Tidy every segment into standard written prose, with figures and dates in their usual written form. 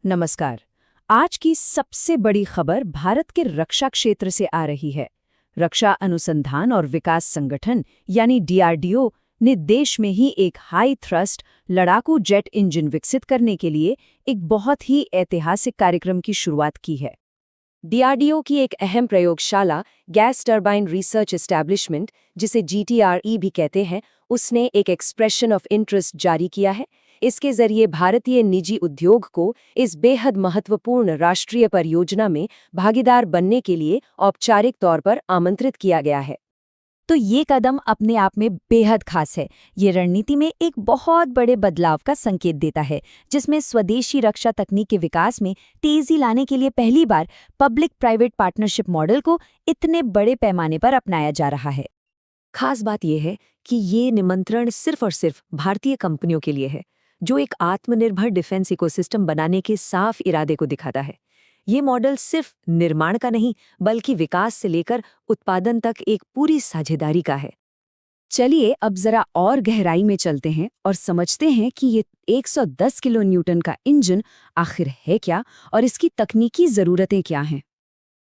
नमस्कार। आज की सबसे बड़ी खबर भारत के रक्षा क्षेत्र से आ रही है। रक्षा अनुसंधान और विकास संगठन यानी डीआरडीओ ने देश में ही एक हाई थ्रस्ट लड़ाकू जेट इंजन विकसित करने के लिए एक बहुत ही ऐतिहासिक कार्यक्रम की शुरुआत की है। डीआरडीओ की एक अहम प्रयोगशाला गैस टरबाइन रिसर्च एस्टैब्लिशमेंट, जिसे जीटीआरई भी कहते हैं, उसने एक एक्सप्रेशन ऑफ इंटरेस्ट जारी किया है। इसके जरिए भारतीय निजी उद्योग को इस बेहद महत्वपूर्ण राष्ट्रीय परियोजना में भागीदार बनने के लिए औपचारिक तौर पर आमंत्रित किया गया है। तो ये कदम अपने आप में बेहद खास है। ये रणनीति में एक बहुत बड़े बदलाव का संकेत देता है, जिसमें स्वदेशी रक्षा तकनीक के विकास में तेजी लाने के लिए पहली बार पब्लिक प्राइवेट पार्टनरशिप मॉडल को इतने बड़े पैमाने पर अपनाया जा रहा है। खास बात यह है कि ये निमंत्रण सिर्फ और सिर्फ भारतीय कंपनियों के लिए है, जो एक आत्मनिर्भर डिफेंस इकोसिस्टम बनाने के साफ इरादे को दिखाता है। ये मॉडल सिर्फ निर्माण का नहीं, बल्कि विकास से लेकर उत्पादन तक एक पूरी साझेदारी का है। चलिए अब जरा और गहराई में चलते हैं और समझते हैं कि ये 110 किलो न्यूटन का इंजन आखिर है क्या और इसकी तकनीकी ज़रूरतें क्या हैं।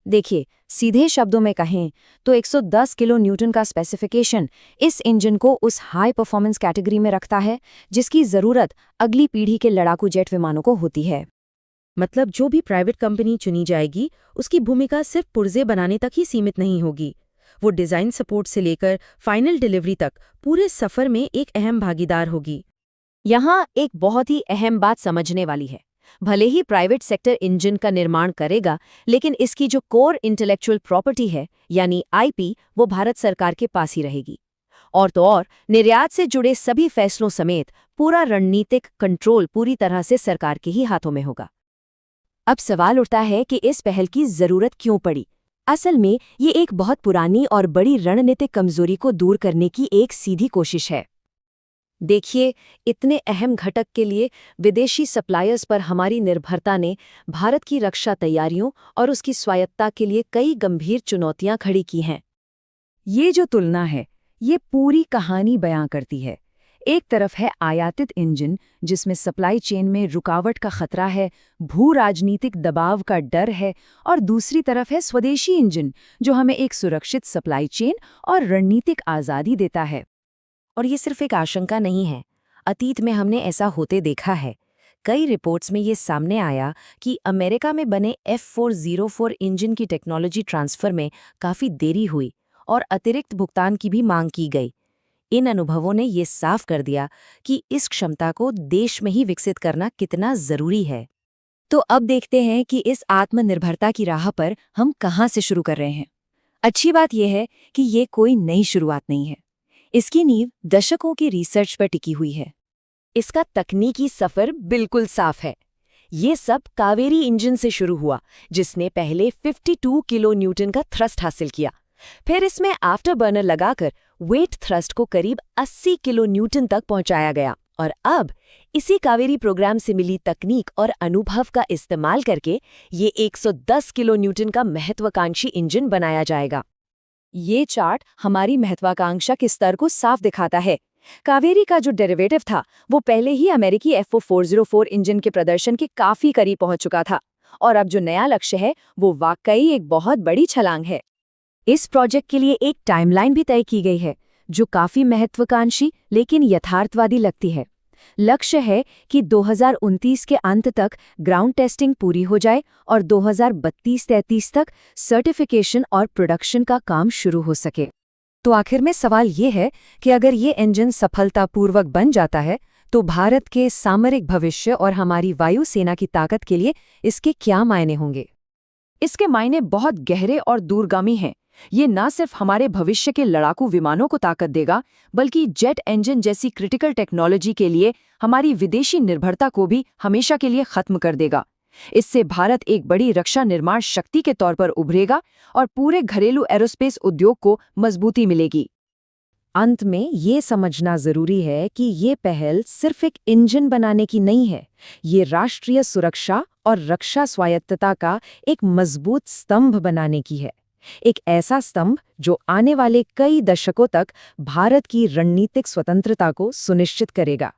देखिए, सीधे शब्दों में कहें तो 110 किलो न्यूटन का स्पेसिफिकेशन इस इंजन को उस हाई परफॉर्मेंस कैटेगरी में रखता है जिसकी ज़रूरत अगली पीढ़ी के लड़ाकू जेट विमानों को होती है। मतलब जो भी प्राइवेट कंपनी चुनी जाएगी, उसकी भूमिका सिर्फ पुर्जे बनाने तक ही सीमित नहीं होगी। वो डिज़ाइन सपोर्ट से लेकर फाइनल डिलीवरी तक पूरे सफ़र में एक अहम भागीदार होगी। यहाँ एक बहुत ही अहम बात समझने वाली है। भले ही प्राइवेट सेक्टर इंजन का निर्माण करेगा, लेकिन इसकी जो कोर इंटेलेक्चुअल प्रॉपर्टी है यानी आईपी, वो भारत सरकार के पास ही रहेगी। और तो और निर्यात से जुड़े सभी फैसलों समेत पूरा रणनीतिक कंट्रोल पूरी तरह से सरकार के ही हाथों में होगा। अब सवाल उठता है कि इस पहल की जरूरत क्यों पड़ी। असल में ये एक बहुत पुरानी और बड़ी रणनीतिक कमजोरी को दूर करने की एक सीधी कोशिश है। देखिए, इतने अहम घटक के लिए विदेशी सप्लायर्स पर हमारी निर्भरता ने भारत की रक्षा तैयारियों और उसकी स्वायत्तता के लिए कई गंभीर चुनौतियां खड़ी की हैं। ये जो तुलना है, ये पूरी कहानी बयां करती है। एक तरफ है आयातित इंजन, जिसमें सप्लाई चेन में रुकावट का खतरा है, भू राजनीतिक दबाव का डर है, और दूसरी तरफ है स्वदेशी इंजन, जो हमें एक सुरक्षित सप्लाई चेन और रणनीतिक आज़ादी देता है। और ये सिर्फ एक आशंका नहीं है, अतीत में हमने ऐसा होते देखा है। कई रिपोर्ट्स में ये सामने आया कि अमेरिका में बने F404 इंजन की टेक्नोलॉजी ट्रांसफर में काफ़ी देरी हुई और अतिरिक्त भुगतान की भी मांग की गई। इन अनुभवों ने ये साफ कर दिया कि इस क्षमता को देश में ही विकसित करना कितना ज़रूरी है। तो अब देखते हैं कि इस आत्मनिर्भरता की राह पर हम कहाँ से शुरू कर रहे हैं। अच्छी बात यह है कि ये कोई नई शुरुआत नहीं है। इसकी नींव दशकों की रिसर्च पर टिकी हुई है। इसका तकनीकी सफ़र बिल्कुल साफ है। ये सब कावेरी इंजन से शुरू हुआ, जिसने पहले 52 किलो न्यूटन का थ्रस्ट हासिल किया। फिर इसमें आफ्टर बर्नर लगाकर वेट थ्रस्ट को करीब 80 किलो न्यूटन तक पहुंचाया गया, और अब इसी कावेरी प्रोग्राम से मिली तकनीक और अनुभव का इस्तेमाल करके ये 110 किलो न्यूटन का महत्वाकांक्षी इंजन बनाया जाएगा। ये चार्ट हमारी महत्वाकांक्षा के स्तर को साफ दिखाता है। कावेरी का जो डेरिवेटिव था, वो पहले ही अमेरिकी F404 इंजन के प्रदर्शन के काफी करीब पहुंच चुका था, और अब जो नया लक्ष्य है, वो वाकई एक बहुत बड़ी छलांग है। इस प्रोजेक्ट के लिए एक टाइमलाइन भी तय की गई है, जो काफी महत्वाकांक्षी लेकिन यथार्थवादी लगती है। लक्ष्य है कि 2029 के अंत तक ग्राउंड टेस्टिंग पूरी हो जाए और 2032-33 तक सर्टिफिकेशन और प्रोडक्शन का काम शुरू हो सके। तो आखिर में सवाल ये है कि अगर ये इंजन सफलतापूर्वक बन जाता है, तो भारत के सामरिक भविष्य और हमारी वायुसेना की ताकत के लिए इसके क्या मायने होंगे? इसके मायने बहुत गहरे और दूरगामी हैं। ये न सिर्फ हमारे भविष्य के लड़ाकू विमानों को ताकत देगा, बल्कि जेट इंजन जैसी क्रिटिकल टेक्नोलॉजी के लिए हमारी विदेशी निर्भरता को भी हमेशा के लिए खत्म कर देगा। इससे भारत एक बड़ी रक्षा निर्माण शक्ति के तौर पर उभरेगा और पूरे घरेलू एरोस्पेस उद्योग को मजबूती मिलेगी। अंत में ये समझना जरूरी है कि ये पहल सिर्फ एक इंजन बनाने की नहीं है, ये राष्ट्रीय सुरक्षा और रक्षा स्वायत्तता का एक मजबूत स्तंभ बनाने की है। एक ऐसा स्तंभ जो आने वाले कई दशकों तक भारत की रणनीतिक स्वतंत्रता को सुनिश्चित करेगा।